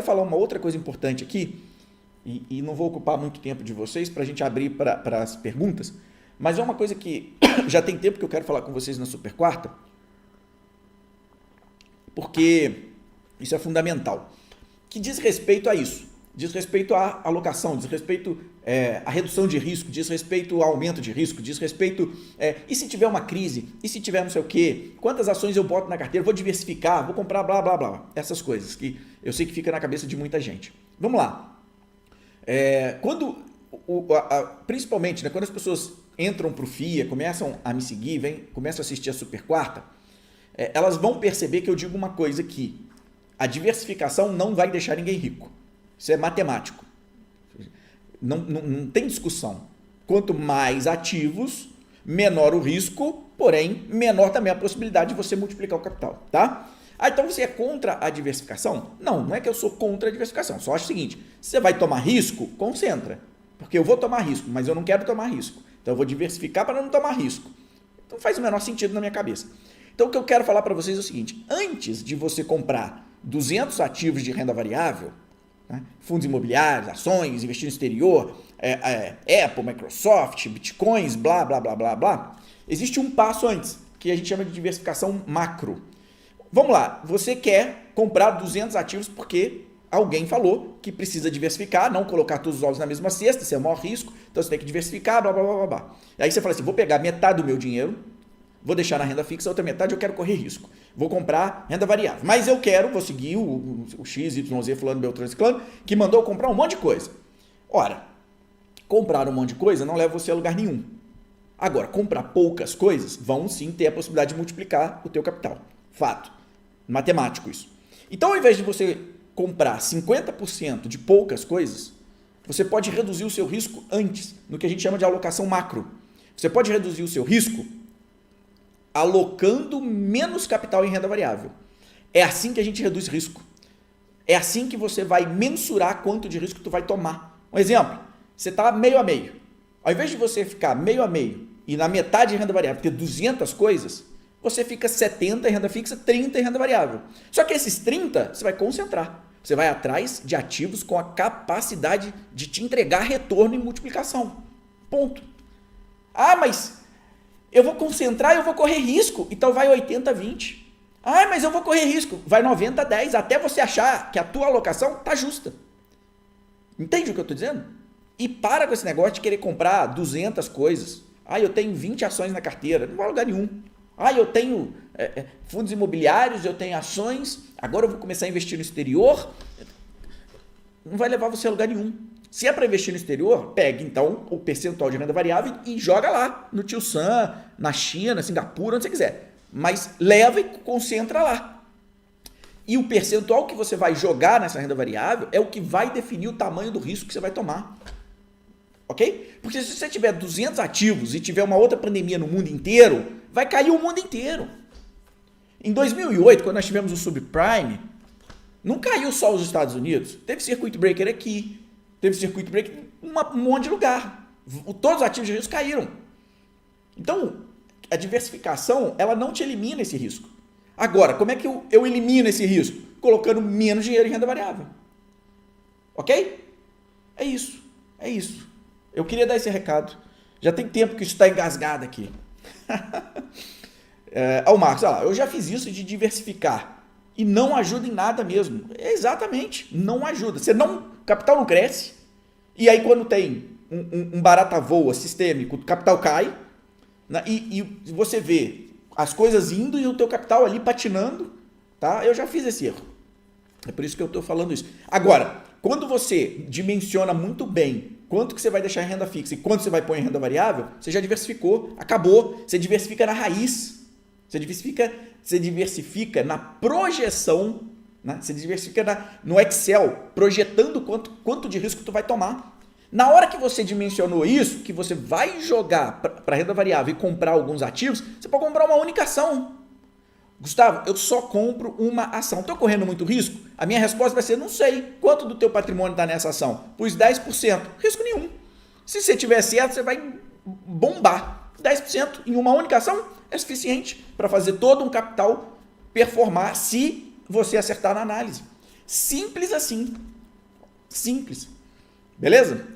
falar uma outra coisa importante aqui, e não vou ocupar muito tempo de vocês para a gente abrir para as perguntas, mas é uma coisa que já tem tempo que eu quero falar com vocês na Super Quarta, porque isso é fundamental, que diz respeito a isso, diz respeito à alocação, diz respeito à redução de risco, diz respeito ao aumento de risco, diz respeito, e se tiver uma crise, e se tiver não sei o quê, quantas ações eu boto na carteira, vou diversificar, vou comprar blá, blá, blá, essas coisas que eu sei que fica na cabeça de muita gente. Vamos lá. Principalmente, né, quando as pessoas entram para o FIA, começam a me seguir, começam a assistir a Super Quarta, elas vão perceber que eu digo uma coisa aqui, a diversificação não vai deixar ninguém rico. Isso é matemático. Não tem discussão. Quanto mais ativos, menor o risco, porém, menor também a possibilidade de você multiplicar o capital, tá? Então você é contra a diversificação? Não é que eu sou contra a diversificação. Só acho o seguinte, se você vai tomar risco, concentra. Porque eu vou tomar risco, mas eu não quero tomar risco. Então eu vou diversificar para não tomar risco. Então faz o menor sentido na minha cabeça. Então o que eu quero falar para vocês é o seguinte, antes de você comprar 200 ativos de renda variável, né, fundos imobiliários, ações, investir no exterior, Apple, Microsoft, Bitcoins, blá, blá, blá, blá, blá, existe um passo antes, que a gente chama de diversificação macro. Vamos lá, você quer comprar 200 ativos porque alguém falou que precisa diversificar, não colocar todos os ovos na mesma cesta, esse é o maior risco, então você tem que diversificar, blá, blá, blá, blá. E aí você fala assim, vou pegar metade do meu dinheiro, vou deixar na renda fixa, a outra metade eu quero correr risco. Vou comprar renda variável. Mas eu vou seguir o X, Y, Z, fulano, Beltrano, Ciclano, que mandou eu comprar um monte de coisa. Ora, comprar um monte de coisa não leva você a lugar nenhum. Agora, comprar poucas coisas vão sim ter a possibilidade de multiplicar o teu capital. Fato. Matemático isso. Então, ao invés de você comprar 50% de poucas coisas, você pode reduzir o seu risco antes, no que a gente chama de alocação macro. Você pode reduzir o seu risco alocando menos capital em renda variável. É assim que a gente reduz risco. É assim que você vai mensurar quanto de risco tu vai tomar. Um exemplo, você está meio a meio. Ao invés de você ficar meio a meio e na metade em renda variável ter 200 coisas, você fica 70 em renda fixa, 30 em renda variável. Só que esses 30 você vai concentrar. Você vai atrás de ativos com a capacidade de te entregar retorno e multiplicação. Ponto. Mas eu vou concentrar e eu vou correr risco, então vai 80-20. Mas eu vou correr risco, vai 90-10, até você achar que a tua alocação está justa. Entende o que eu estou dizendo? E para com esse negócio de querer comprar 200 coisas. Eu tenho 20 ações na carteira, não vai a lugar nenhum. Eu tenho fundos imobiliários, eu tenho ações, agora eu vou começar a investir no exterior. Não vai levar você a lugar nenhum. Se é para investir no exterior, pegue então o percentual de renda variável e joga lá, no Tio Sam, na China, Singapura, onde você quiser. Mas leva e concentra lá. E o percentual que você vai jogar nessa renda variável é o que vai definir o tamanho do risco que você vai tomar. Ok? Porque se você tiver 200 ativos e tiver uma outra pandemia no mundo inteiro, vai cair o mundo inteiro. Em 2008, quando nós tivemos o subprime, não caiu só os Estados Unidos. Teve circuit breaker aqui, teve circuit breaker em um monte de lugar. Todos os ativos de risco caíram. Então, a diversificação, ela não te elimina esse risco. Agora, como é que eu elimino esse risco? Colocando menos dinheiro em renda variável. Ok? É isso. Eu queria dar esse recado. Já tem tempo que isso está engasgado aqui. Marcos, eu já fiz isso de diversificar e não ajuda em nada mesmo. Exatamente, não ajuda. O capital não cresce e aí quando tem um barata voa sistêmico, o capital cai, né, e você vê as coisas indo e o teu capital ali patinando, tá? Eu já fiz esse erro. É por isso que eu estou falando isso. Agora, quando você dimensiona muito bem quanto que você vai deixar em renda fixa e quanto você vai pôr em renda variável, você já diversificou, acabou. Você diversifica na raiz, você diversifica na projeção, né? Você diversifica no Excel, projetando quanto de risco tu vai tomar. Na hora que você dimensionou isso, que você vai jogar para renda variável e comprar alguns ativos, você pode comprar uma única ação. Gustavo, eu só compro uma ação. Estou correndo muito risco? A minha resposta vai ser, não sei. Quanto do teu patrimônio está nessa ação? Pus 10%. Risco nenhum. Se você tiver certo, você vai bombar. 10% em uma única ação é suficiente para fazer todo um capital performar se você acertar na análise. Simples assim. Simples. Beleza?